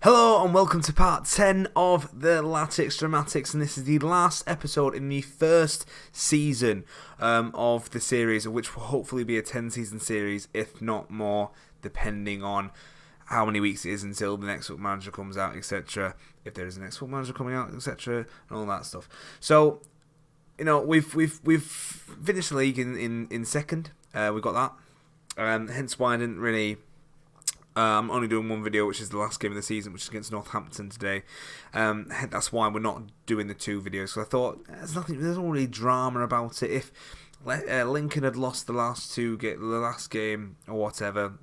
Hello and welcome to part 10 of the Latics Dramatics, and this is the last episode in the first season of the series, which will hopefully be a 10-season series, if not more, depending on how many weeks it is until the next Football Manager comes out, etc. If there is a next Football Manager coming out, etc., and all that stuff. So, you know, we've finished the league in second. We got that. Hence why I didn't really. I'm only doing one video, which is the last game of the season, which is against Northampton today. That's why we're not doing the two videos. So I thought there's not really drama about it. If Lincoln had lost the last game or whatever,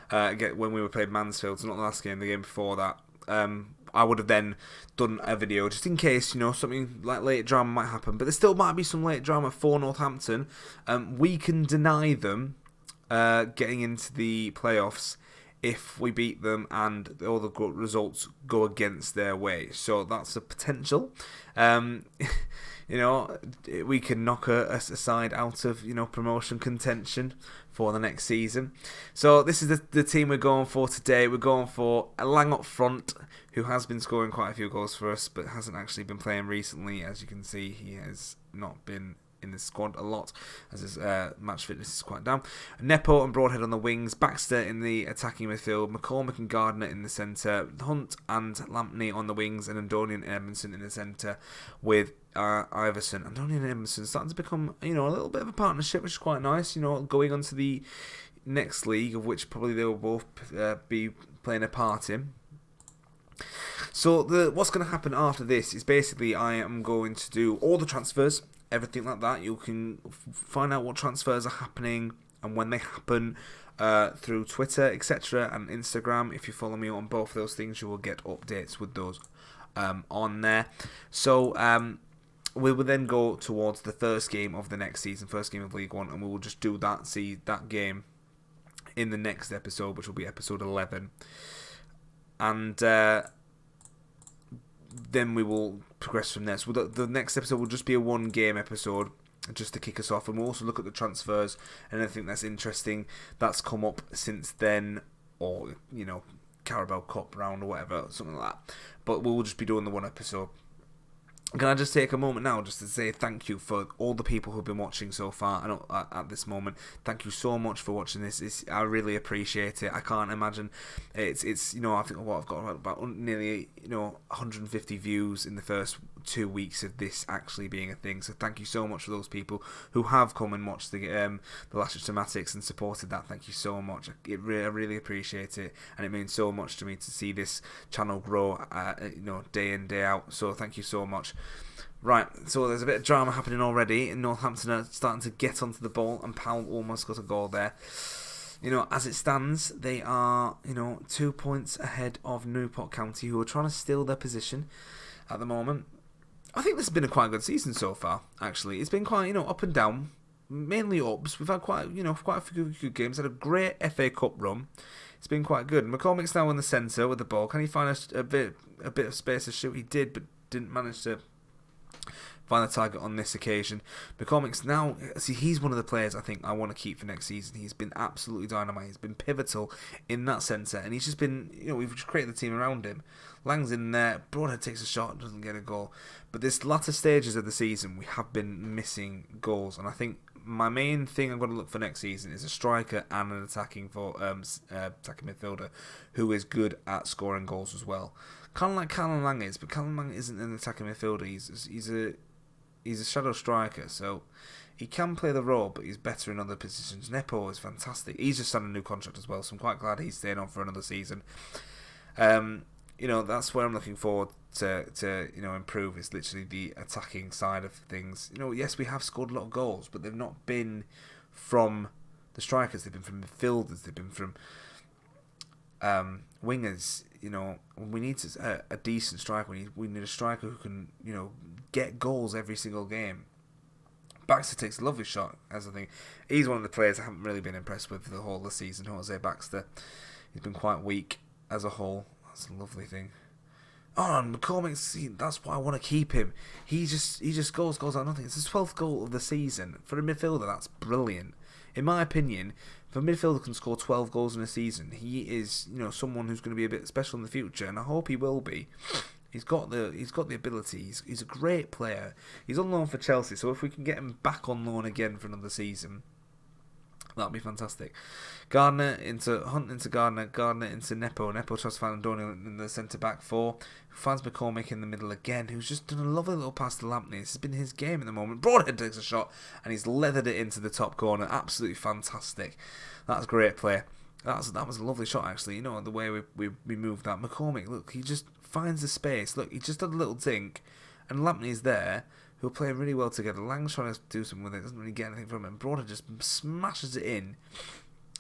when we were playing Mansfield, so not the last game, the game before that, I would have then done a video just in case, you know, something like late drama might happen. But there still might be some late drama for Northampton. We can deny them getting into the playoffs if we beat them and all the good results go against their way. So that's a potential. You know, we can knock a side out of, you know, promotion contention for the next season. So this is the team we're going for today. We're going for a Lang up front, who has been scoring quite a few goals for us, but hasn't actually been playing recently. As you can see, he has not been in the squad a lot, as his match fitness is quite down. Nepo and Broadhead on the wings, Baxter in the attacking midfield, McCormick and Gardner in the centre, Hunt and Lampney on the wings, and Andonian and Edmondson in the centre with Iverson. Andonian and Edmondson starting to become, you know, a little bit of a partnership, which is quite nice, you know, going on to the next league, of which probably they will both be playing a part in. So what's going to happen after this is basically I am going to do all the transfers, everything like that. You can find out what transfers are happening and when they happen through Twitter, etc. and Instagram. If you follow me on both of those things, you will get updates with those on there. So we will then go towards the first game of the next season, first game of League One, and we will just do that, see that game in the next episode, which will be episode 11. And then we will progress from there. So the next episode will just be a one-game episode, just to kick us off. And we'll also look at the transfers and anything that's interesting that's come up since then, or, you know, Carabao Cup round or whatever, something like that. But we'll just be doing the one episode. Can I just take a moment now just to say thank you for all the people who've been watching so far and at this moment. Thank you so much for watching this. I really appreciate it. I can't imagine it's you know, I think I've got about nearly, you know, 150 views in the first 2 weeks of this actually being a thing. So thank you so much for those people who have come and watched the Latics Dramatics and supported that. Thank you so much. I really appreciate it, and it means so much to me to see this channel grow, you know, day in day out. So thank you so much. Right, so there's a bit of drama happening already, and Northampton are starting to get onto the ball, and Powell almost got a goal there. You know, as it stands, they are, you know, 2 points ahead of Newport County, who are trying to steal their position at the moment. I think this has been a quite good season so far, actually. It's been quite, you know, up and down, mainly ups. We've had quite a few good games. Had a great FA Cup run. It's been quite good. McCormick's now in the centre with the ball. Can he find a bit of space to shoot? He did, but didn't manage to find the target on this occasion. McCormick's now, see, he's one of the players I think I want to keep for next season. He's been absolutely dynamite. He's been pivotal in that centre, and he's just been, you know, we've just created the team around him. Lang's in there, Broadhead takes a shot, doesn't get a goal. But this latter stages of the season, we have been missing goals, and I think my main thing I'm going to look for next season is a striker and an attacking midfielder who is good at scoring goals as well. Kind of like Callum Lang is, but Callum Lang isn't an attacking midfielder. He's a shadow striker, so he can play the role, but he's better in other positions. Nepo is fantastic. He's just signed a new contract as well, so I'm quite glad he's staying on for another season. You know, that's where I'm looking forward to you know, improve. It's literally the attacking side of things. You know, yes, we have scored a lot of goals, but they've not been from the strikers. They've been from midfielders. They've been from wingers. You know, we need a decent striker. We need a striker who can, you know, get goals every single game. Baxter takes a lovely shot, as I think. He's one of the players I haven't really been impressed with for the whole of the season, Jose Baxter. He's been quite weak as a whole. That's a lovely thing. Oh, and McCormick, that's why I want to keep him. He just goals out nothing. It's his 12th goal of the season. For a midfielder, that's brilliant. In my opinion, If a midfielder can score 12 goals in a season, he is, someone who's going to be a bit special in the future, and I hope he will be. He's got the ability. He's a great player. He's on loan for Chelsea, so if we can get him back on loan again for another season, that'd be fantastic. Hunt into Gardner into Nepo tries to find Andoni in the centre back four, who finds McCormick in the middle again, who's just done a lovely little pass to Lampney. This has been his game at the moment. Broadhead takes a shot and he's leathered it into the top corner. Absolutely fantastic. That's great play. That was a lovely shot actually. The way we moved that. McCormick, look, he just finds the space. Look, he just had a little dink, and Lampney's there, who are playing really well together. Lang's trying to do something with it, doesn't really get anything from it, and Broadhead just smashes it in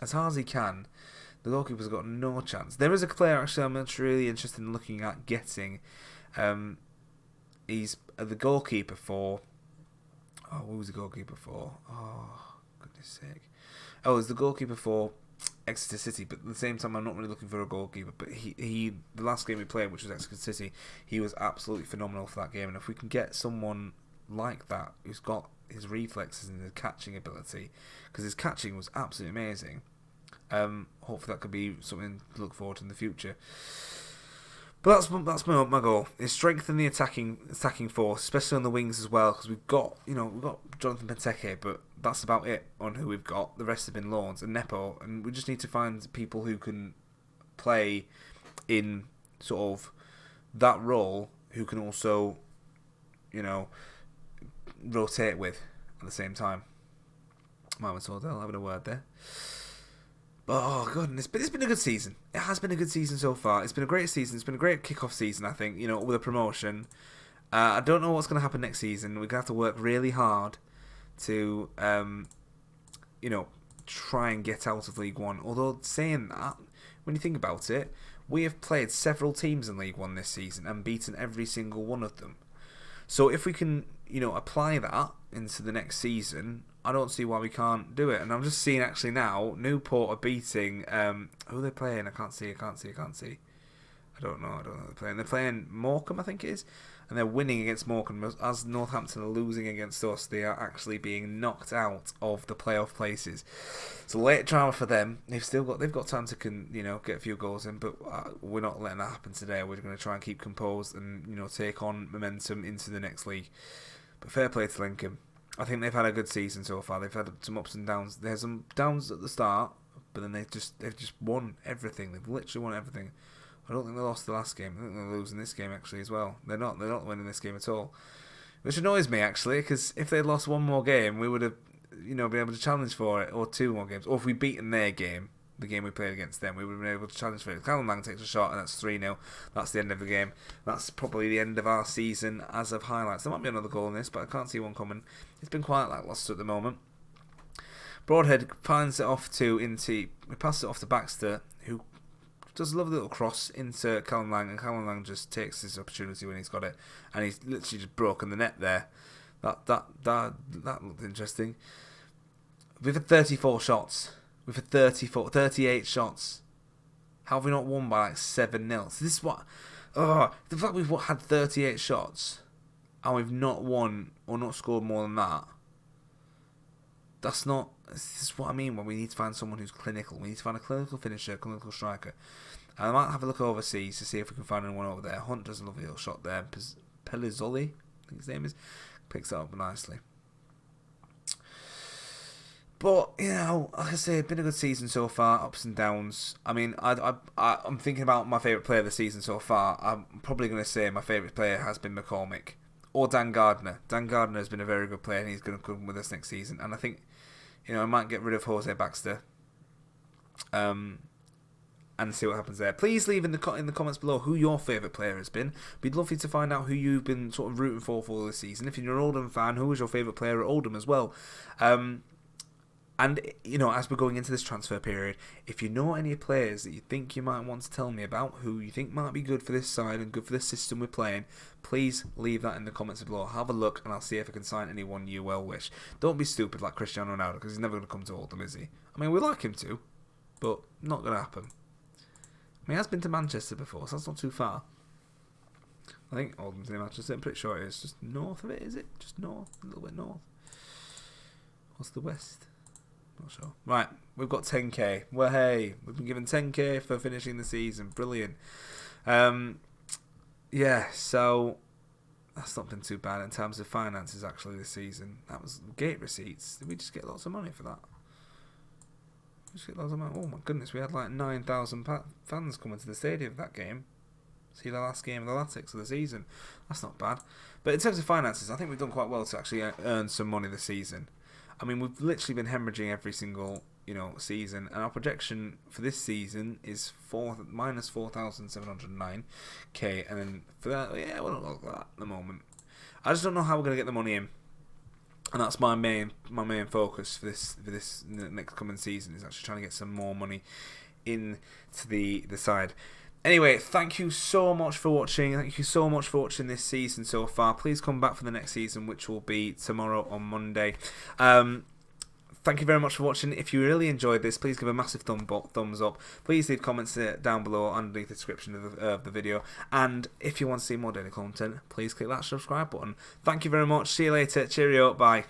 as hard as he can. The goalkeeper's got no chance. There is a player actually I'm really interested in looking at getting. He's the goalkeeper for... Oh, who was the goalkeeper for? Oh, goodness sake. Oh, he's the goalkeeper for Exeter City, but at the same time I'm not really looking for a goalkeeper, but he the last game we played, which was Exeter City, he was absolutely phenomenal for that game, and if we can get someone like that who's got his reflexes and his catching ability, because his catching was absolutely amazing, hopefully that could be something to look forward to in the future. But that's my goal, is strengthen the attacking force, especially on the wings as well, because we've got Jonathan Benteke, but that's about it on who we've got. The rest have been loans and Nepo, and we just need to find people who can play in sort of that role, who can also, rotate with at the same time. Marvin Sordell having a word there. But, oh, goodness. But it's been a good season. It has been a good season so far. It's been a great season. It's been a great kick-off season, I think, with a promotion. I don't know what's going to happen next season. We're going to have to work really hard to, try and get out of League One. Although, saying that, when you think about it, we have played several teams in League One this season and beaten every single one of them. So if we can, apply that into the next season, I don't see why we can't do it. And I'm just seeing actually now, Newport are beating, who are they playing? I can't see. I don't know they're playing. They're playing Morecambe, I think it is. And they're winning against Morecambe. As Northampton are losing against us, they are actually being knocked out of the playoff places. So late drama for them. They've got time to get a few goals in, but we're not letting that happen today. We're going to try and keep composed and take on momentum into the next league. But fair play to Lincoln. I think they've had a good season so far. They've had some ups and downs. There's some downs at the start, but then they've just won everything. They've literally won everything. I don't think they lost the last game. I think they're losing this game actually as well. They're not winning this game at all, which annoys me actually, because if they'd lost one more game, we would have been able to challenge for it, or two more games, or if we'd beaten their game, the game we played against them, we would have been able to challenge for it. Callum Lang takes a shot and that's 3-0. That's the end of the game. That's probably the end of our season as of highlights. There might be another goal in this, but I can't see one coming. It's been quite lacklustre at the moment. Broadhead finds it off to Inti. We pass it off to Baxter, who does a lovely little cross into Callum Lang, and Callum Lang just takes his opportunity when he's got it, and he's literally just broken the net there. That looked interesting. We've had 34 shots. We've had 38 shots. How have we not won by like 7-0? So this is what... the fact we've had 38 shots and we've not won or not scored more than that, that's not... This is what I mean when we need to find someone who's clinical. We need to find a clinical finisher, clinical striker. And I might have a look overseas to see if we can find anyone over there. Hunt does a lovely little shot there. Pellizzoli, I think his name is. Picks that up nicely. But, like I say, it's been a good season so far, ups and downs. I mean, I'm thinking about my favourite player of the season so far. I'm probably going to say my favourite player has been McCormick. Or Dan Gardner. Dan Gardner has been a very good player and he's going to come with us next season. And I think, I might get rid of Jose Baxter. And see what happens there. Please leave in the comments below who your favourite player has been. We'd love you to find out who you've been sort of rooting for this season. If you're an Oldham fan, who was your favourite player at Oldham as well? And, as we're going into this transfer period, if you know any players that you think you might want to tell me about, who you think might be good for this side and good for this system we're playing, please leave that in the comments below. Have a look and I'll see if I can sign anyone you well wish. Don't be stupid like Cristiano Ronaldo, because he's never going to come to Oldham, is he? I mean, we like him to, but not going to happen. I mean, he has been to Manchester before, so that's not too far. I think Oldham's in Manchester. I'm pretty sure it is. Just north of it, is it? Just north? A little bit north. What's the west? Not sure. Right, we've got 10k. Well, hey, we've been given 10k for finishing the season. Brilliant. Yeah, so that's not been too bad in terms of finances actually this season. That was gate receipts. Did we just get lots of money for that? Just get lots of money. Oh my goodness, we had like 9,000 fans coming to the stadium for that game. See the last game of the Latics of the season. That's not bad. But in terms of finances, I think we've done quite well to actually earn some money this season. I mean, we've literally been hemorrhaging every single, season, and our projection for this season is minus 4,709k, and then for that, yeah, we're not like that at the moment. I just don't know how we're gonna get the money in, and that's my main focus for this next coming season, is actually trying to get some more money into the side. Anyway, thank you so much for watching. Thank you so much for watching this season so far. Please come back for the next season, which will be tomorrow on Monday. Thank you very much for watching. If you really enjoyed this, please give a massive thumbs up. Please leave comments down below underneath the description of the video. And if you want to see more daily content, please click that subscribe button. Thank you very much. See you later. Cheerio. Bye.